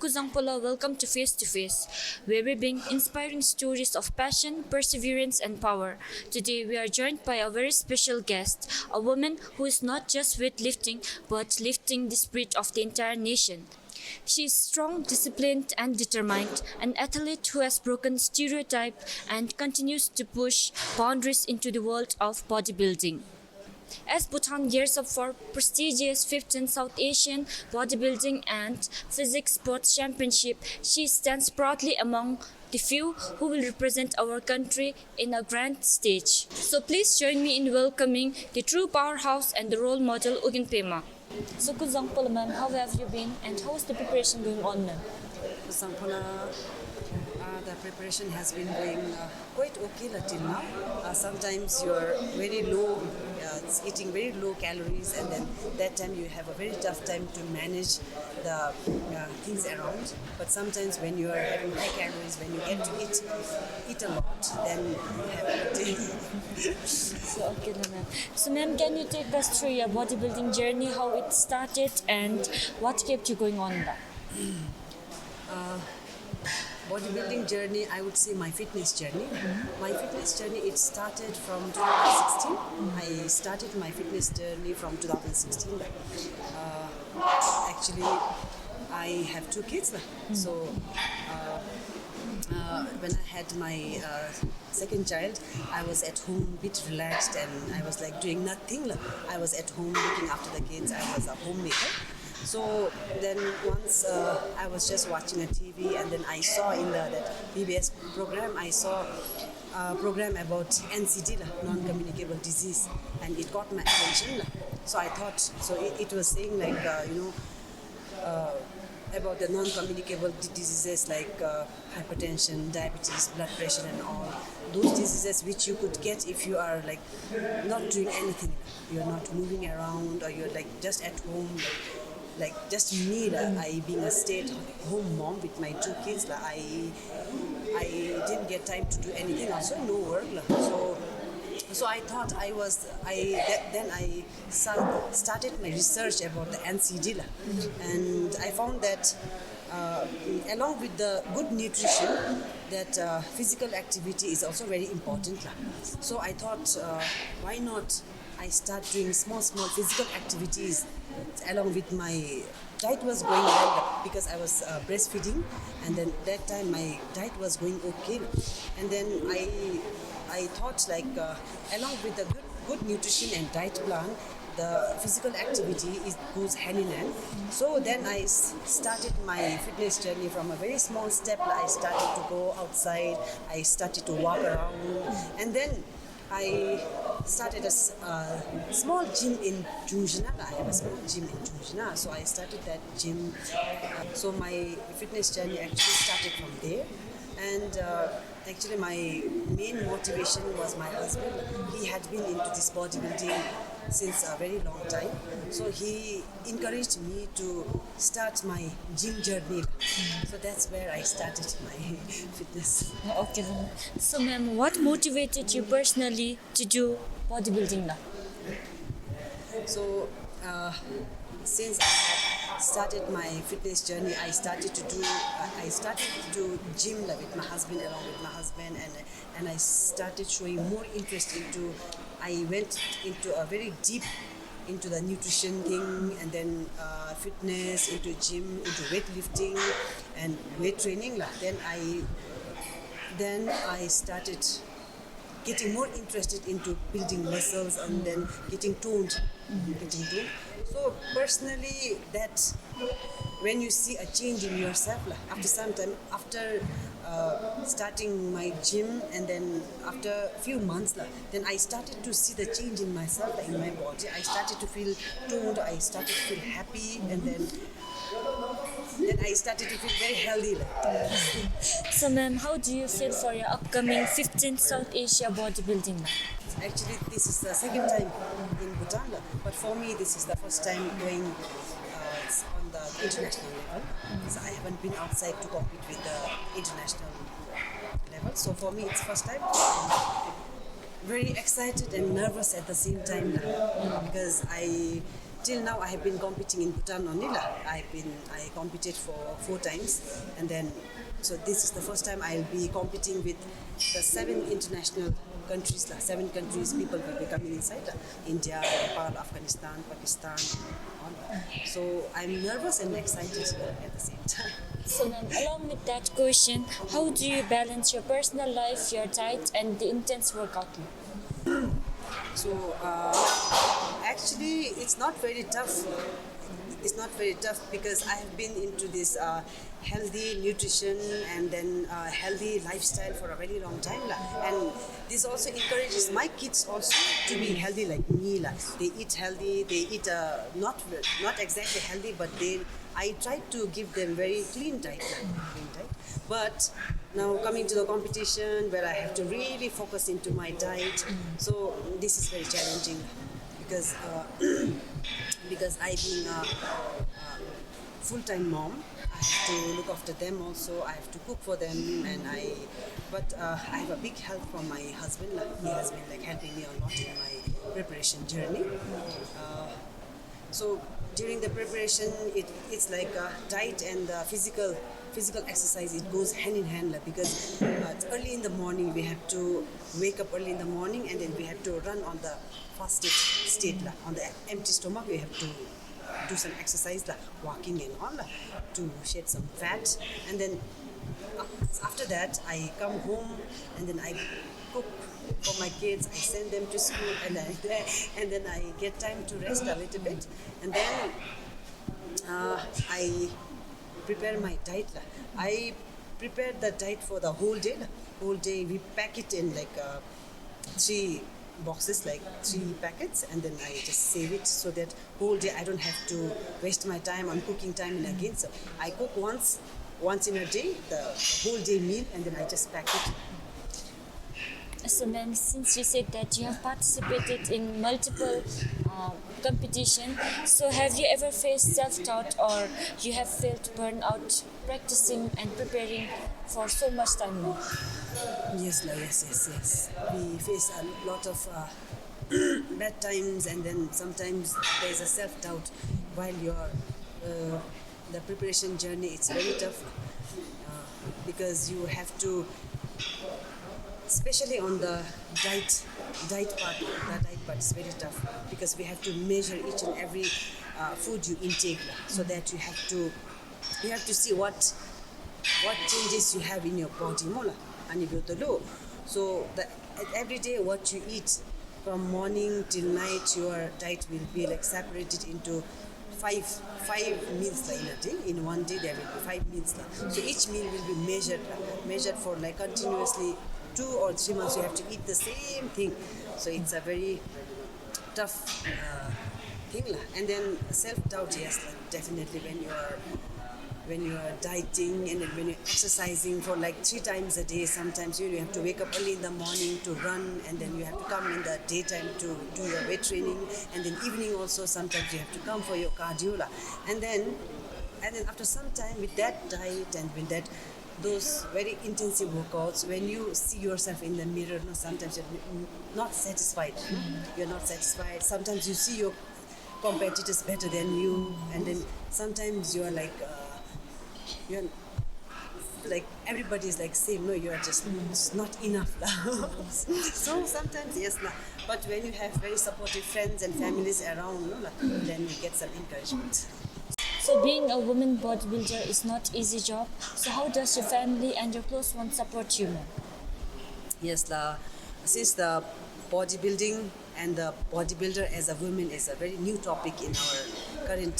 𝐔𝐠𝐲𝐞𝐧, welcome to Face, where we bring inspiring stories of passion, perseverance, and power. Today, we are joined by a very special guest, a woman who is not just weightlifting, but lifting the spirit of the entire nation. She is strong, disciplined, and determined, an athlete who has broken stereotype and continues to push boundaries into the world of bodybuilding. As Bhutan gears up for prestigious 15th South Asian Bodybuilding and Physique Sports Championship, she stands proudly among the few who will represent our country in a grand stage. So please join me in welcoming the true powerhouse and the role model Ugyen Pema. So 𝐔𝐠𝐲𝐞, ma'am, how have you been and how is the preparation going on, ma'am? The preparation has been going quite okay till now. Sometimes you're very low, eating very low calories, and then that time you have a very tough time to manage the things around. But sometimes when you are having high calories, when you get to eat a lot, then you have a day. Okay, ma'am. So, ma'am, can you take us through your bodybuilding journey, how it started, and what kept you going on that? Bodybuilding journey, I would say my fitness journey. My fitness journey, it started from 2016. I started my fitness journey from 2016. Actually, I have two kids. So when I had my second child, I was at home a bit relaxed and I was like doing nothing. I was at home looking after the kids. I was a homemaker. So then once I was just watching a TV and then I saw in that PBS program, I saw a program about NCD, non-communicable disease, and it got my attention. So I thought, so it was saying like, about the non-communicable diseases like hypertension, diabetes, blood pressure and all. Those diseases which you could get if you are like not doing anything. You're not moving around or you're like just at home. Like just me, I being a stay-at-home mom with my two kids, I didn't get time to do anything. Also, no work. So I thought then I started my research about the NCD, and I found that along with the good nutrition, that physical activity is also very important. So I thought, why not I start doing small physical activities along with my diet was going well because I was breastfeeding, and then that time my diet was going okay, and then I thought like along with the good nutrition and diet plan, the physical activity goes hand in hand. So then I started my fitness journey from a very small step. I started to go outside, I started to walk around, and then I started a small gym in 𝐷𝐶𝐻. I have a small gym in 𝐷𝐶𝐻, so I started that gym. So my fitness journey actually started from there. And actually my main motivation was my husband. He had been into this bodybuilding since a very long time. So he encouraged me to start my gym journey. So that's where I started my fitness. Okay. So, ma'am, what motivated you personally to do bodybuilding now? So since I had started my fitness journey, I started to do gym with my husband, and I started showing more interest into. I went into a very deep into the nutrition thing, and then fitness, into gym, into weightlifting and weight training. Then I started getting more interested into building muscles and then getting toned. So personally, that when you see a change in yourself after some time, after starting my gym, and then after a few months, then I started to see the change in myself, in my body. I started to feel toned, I started to feel happy, and then I started to feel very healthy. So, ma'am, how do you feel for your upcoming 15th South Asia Bodybuilding? Actually, this is the second time in Bhutan, but for me, this is the first time going on the international level. So I haven't been outside to compete with the international level. So for me, it's first time. Very excited and nervous at the same time because I till now I have been competing in Bhutan only. I competed for 4 times, and then so this is the first time I'll be competing with the 7 international countries. 7 countries people will be coming inside: India, Nepal, Afghanistan, Pakistan. All. So I'm nervous and excited at the same time. So then, along with that question, how do you balance your personal life, your diet, and the intense workout? So actually, it's not very tough. It's not very tough because I have been into this healthy nutrition and then healthy lifestyle for a very long time. And this also encourages my kids also to be healthy like me. They eat healthy, they eat not exactly healthy, but I try to give them very clean diet. But now coming to the competition where I have to really focus into my diet, so this is very challenging because I being a full-time mom, I have to look after them also. I have to cook for them, but I have a big help from my husband. He has been helping me a lot in my preparation journey. So during the preparation, it's like diet and physical exercise. It goes hand in hand because it's early in the morning. We have to wake up early in the morning, and then we have to run on the fasted state. On the empty stomach, we have to do some exercise, walking and all, to shed some fat. And then after that, I come home and then I cook for my kids. I send them to school, and then I get time to rest a little bit, and then I prepare my diet. I prepare the diet for the whole day. Whole day we pack it in 3 boxes, 3 packets, and then I just save it so that whole day I don't have to waste my time on cooking time and again. So I cook once in a day, the whole day meal, and then I just pack it. So then, since you said that you have participated in multiple competition, so have you ever faced self-doubt or you have felt burnout practicing and preparing for so much time now? Yes. We face a lot of bad times, and then sometimes there's a self-doubt while you're the preparation journey. It's very tough because you have to, especially on the diet part is very tough because we have to measure each and every food you intake, so that you have to see what changes you have in your body, so every day what you eat from morning till night, your diet will be separated into five meals in a day. In one day there will be 5 meals. So each meal will be measured for continuously 2 or 3 months. You have to eat the same thing. So it's a very tough thing. And then self-doubt, yes, definitely when you are dieting and then when you're exercising for 3 times a day. Sometimes you have to wake up early in the morning to run, and then you have to come in the daytime to do your weight training, and then evening also sometimes you have to come for your cardio. And then after some time with that diet and with that those very intensive workouts, when you see yourself in the mirror, sometimes you're not satisfied. You're not satisfied. Sometimes you see your competitors better than you, and then sometimes you're everybody is same. No, you are just it's not enough. So sometimes yes, but when you have very supportive friends and families around, then you get some encouragement. So being a woman bodybuilder is not easy job. So how does your family and your close ones support you, ma'am? Yes, since the bodybuilding and the bodybuilder as a woman is a very new topic in our current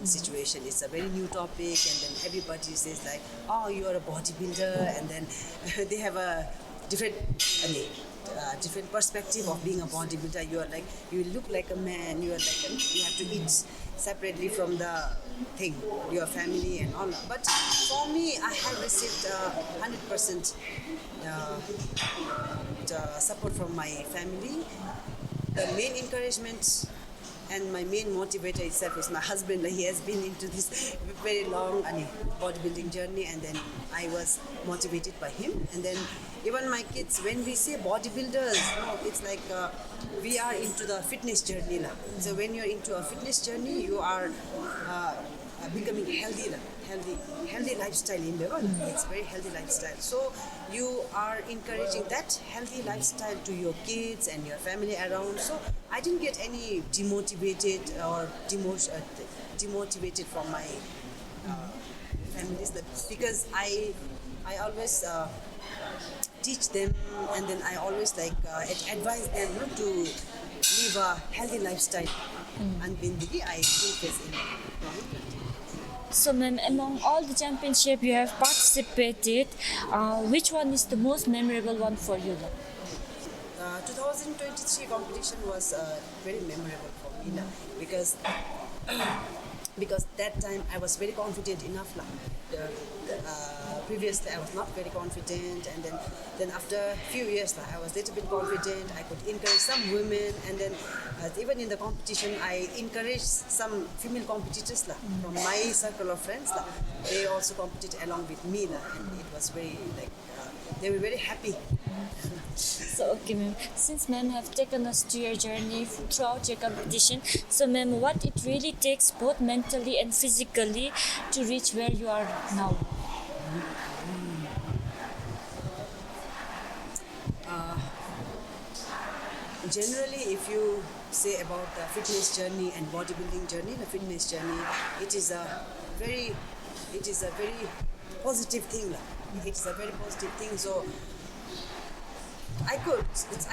situation. It's a very new topic, and then everybody says oh, you are a bodybuilder, and then they have a different perspective of being a bodybuilder. You look like a man. You have to eat separately from the thing, your family and all. But for me, I have received 100% support from my family. The main encouragement And my main motivator itself is my husband. Like, he has been into this very long bodybuilding journey, and then I was motivated by him. And then even my kids, when we say bodybuilders, it's like we are into the fitness journey. So when you're into a fitness journey, you are becoming healthy lifestyle in the world. It's very healthy lifestyle. So you are encouraging that healthy lifestyle to your kids and your family around. So I didn't get any demotivated or demotivated from my families, because I always teach them, and then I always advise them to live a healthy lifestyle. And bindigi I think is in. So, ma'am, among all the championship you have participated, which one is the most memorable one for you? 2023 competition was very memorable for me, because that time I was very confident enough. Previously I was not very confident, and then after a few years I was a little bit confident. I could encourage some women, and then even in the competition I encouraged some female competitors from my circle of friends. They also competed along with me, and it was very they were very happy. So, okay, ma'am. Since ma'am have taken us to your journey throughout your competition, so ma'am, what it really takes both mentally and physically to reach where you are now? Generally, if you say about the fitness journey and bodybuilding journey, the fitness journey, it is a very positive thing. It's a very positive thing. So I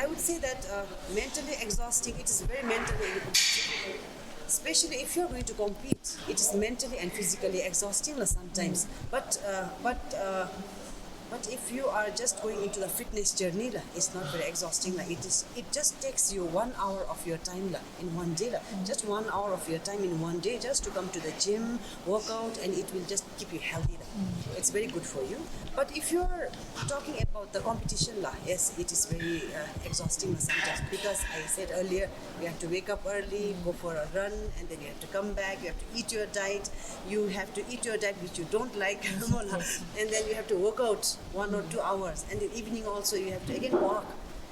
would say that mentally exhausting. It is very mentally, especially if you're going to compete. It is mentally and physically exhausting sometimes. But if you are just going into the fitness journey, it's not very exhausting. It just takes you 1 hour of your time in one day. Just 1 hour of your time in one day just to come to the gym, work out, and it will just keep you healthy. It's very good for you. But if you're talking about the competition, yes, it is very exhausting sometimes, because I said earlier, you have to wake up early, go for a run, and then you have to come back, you have to eat your diet, which you don't like, and then you have to work out 1 or 2 hours, and in the evening also you have to again walk,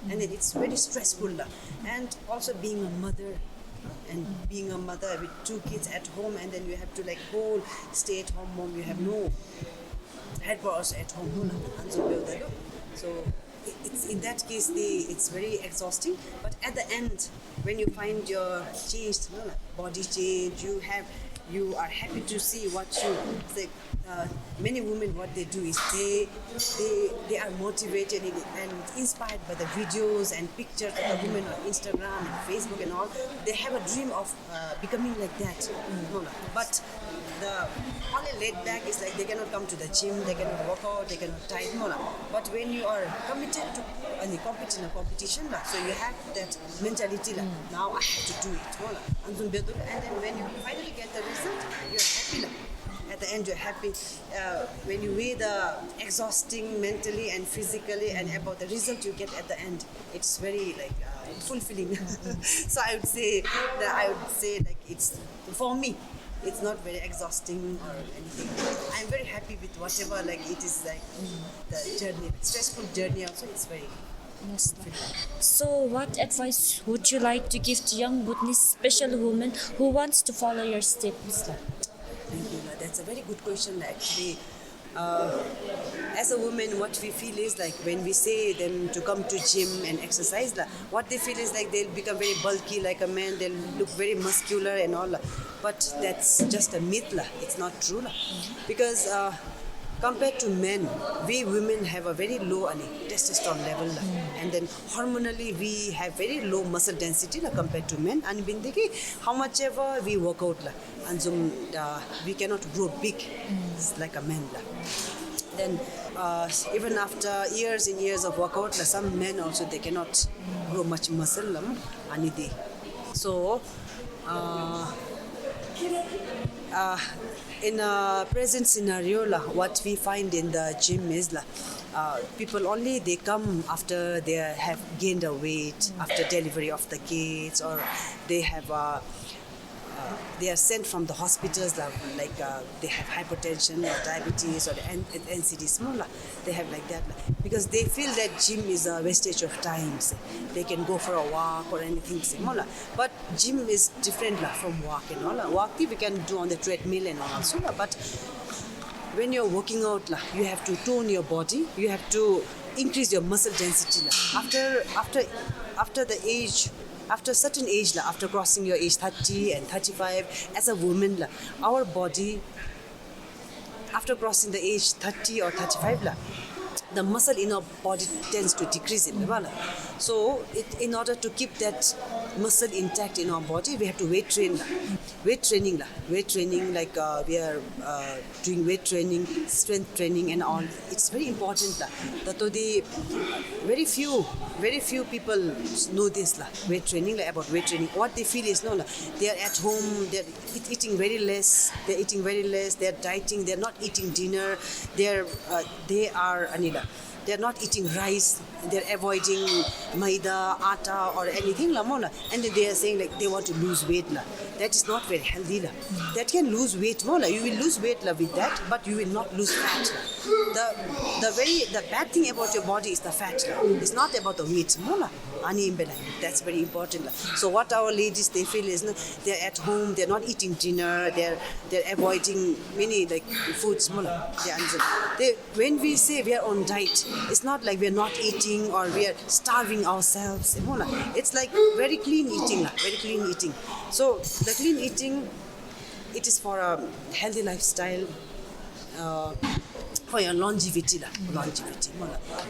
and then it's very stressful. And also being a mother, with 2 kids at home, and then you have to whole stay-at-home mom, you have no helpers at home. So it's in that case it's very exhausting. But at the end, when you find your changed body change, you are happy to see what you say. Many women, what they do is they are motivated and inspired by the videos and pictures of the women on Instagram and Facebook and all. They have a dream of becoming like that. But the only laid back is they cannot come to the gym, they cannot work out, they cannot diet. But when you are committed to compete in a competition, so you have that mentality. Now I have to do it. And then when you finally get the result, you're happy. At the end, you're happy. When you weigh the exhausting mentally and physically and about the result you get at the end, it's very fulfilling. So I would say it's, for me, it's not very exhausting or anything. I'm very happy with whatever it is the journey, stressful journey also. It's very. Yes. So, what advice would you like to give to young Bhutanese special women who wants to follow your steps? Thank you. That's a very good question, actually. As a woman, what we feel is when we say them to come to gym and exercise, what they feel is they'll become very bulky like a man, they'll look very muscular and all. But that's just a myth. It's not true. Because compared to men, we women have a very low testosterone level, and then hormonally we have very low muscle density compared to men. And how much ever we work out, and we cannot grow big like a man. Then even after years and years of workout, some men also they cannot grow much muscle. So in a present scenario, what we find in the gym is people only they come after they have gained a weight, after delivery of the kids, or they have they are sent from the hospitals like they have hypertension or diabetes or NCDs. They have like that because they feel that gym is a wastage of time. Say. They can go for a walk or anything. Say. But gym is different from walk and all. Walk we can do on the treadmill and all also. But when you're working out, you have to tone your body. You have to increase your muscle density. After the age. After a certain age, after crossing your age 30 and 35, as a woman, our body, after crossing the age 30 or 35, the muscle in our body tends to decrease. So, in order to keep that muscle intact in our body, we have to weight train. Weight training, like we are doing weight training, strength training and all. It's very important. Very few people know this weight training, about weight training. What they feel is they are at home, they're eating very less, they're dieting, they're not eating dinner, they're not eating rice, they're avoiding maida, atta or anything and then they are saying they want to lose weight That is not very healthy That can lose weight You will lose weight with that, but you will not lose fat The bad thing about your body is the fat It's not about the weight That's very important So what our ladies they feel is they're at home, they're not eating dinner, they're avoiding many foods when we say we are on diet, it's not like we're not eating or we are starving ourselves it's like very clean eating So the clean eating, it is for a healthy lifestyle, for your longevity.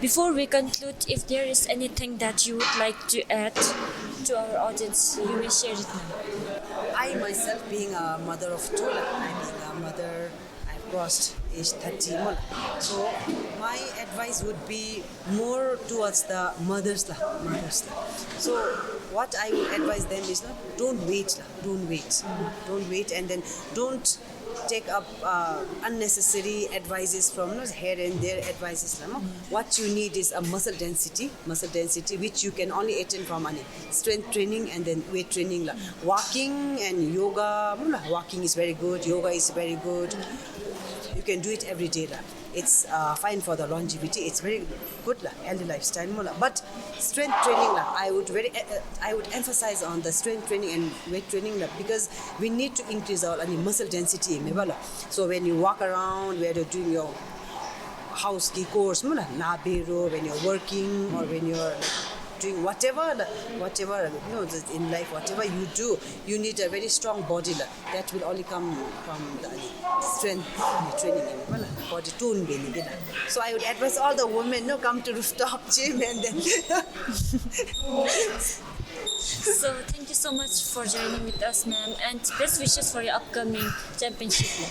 Before we conclude, if there is anything that you would like to add to our audience, you may share it now. I myself being a mother of two, I've crossed age 30. So my advice would be more towards the mothers. So what I would advise them is don't wait, and then don't take up unnecessary advices from here and there advices. What you need is a muscle density which you can only attain from strength training and then weight training. Walking and yoga, walking is very good, yoga is very good. You can do it every day. It's fine for the longevity. It's very good, healthy lifestyle. But strength training, I would emphasize on the strength training and weight training because we need to increase our muscle density. So when you walk around, where you're doing your house course, when you're working or when you're doing whatever in life, whatever you do, you need a very strong body that will only come from the strength training body tone. So I would advise all the women come to rooftop gym and then So thank you so much for joining with us, ma'am, and best wishes for your upcoming championship.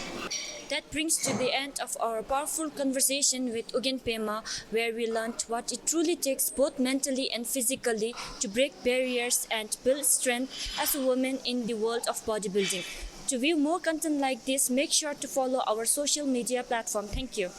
That brings to the end of our powerful conversation with Ugyen Pema, where we learned what it truly takes both mentally and physically to break barriers and build strength as a woman in the world of bodybuilding. To view more content like this, make sure to follow our social media platform. Thank you.